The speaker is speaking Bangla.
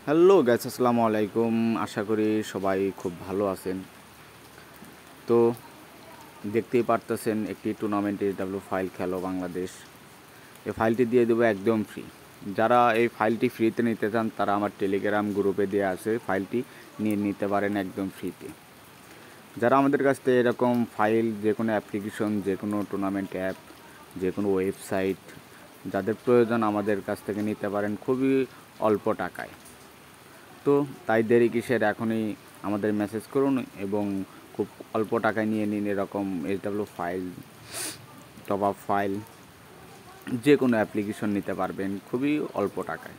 হ্যালো গাইস, আসসালামু আলাইকুম। আশা করি সবাই খুব ভালো আছেন। তো দেখতেই পারতেছেন একটি টুর্নামেন্ট SW ফাইল খেলো বাংলাদেশ। এই ফাইলটি দিয়ে দেবো একদম ফ্রি। যারা এই ফাইলটি ফ্রিতে নিতে চান তারা আমার টেলিগ্রাম গ্রুপে দেওয়া আছে, ফাইলটি নিয়ে নিতে পারেন একদম ফ্রিতে। যারা আমাদের কাছ থেকে এরকম ফাইল, যে কোনো অ্যাপ্লিকেশন, যে কোনো টুর্নামেন্ট অ্যাপ, যে কোনো ওয়েবসাইট যাদের প্রয়োজন আমাদের কাছ থেকে নিতে পারেন খুবই অল্প টাকায়। তো তাই দেরি কিসের, এখনই আমাদের মেসেজ করুন এবং খুব অল্প টাকায় নিয়ে নিন এরকম SW file, top up file, যে কোনো অ্যাপ্লিকেশন নিতে পারবেন খুবই অল্প টাকায়।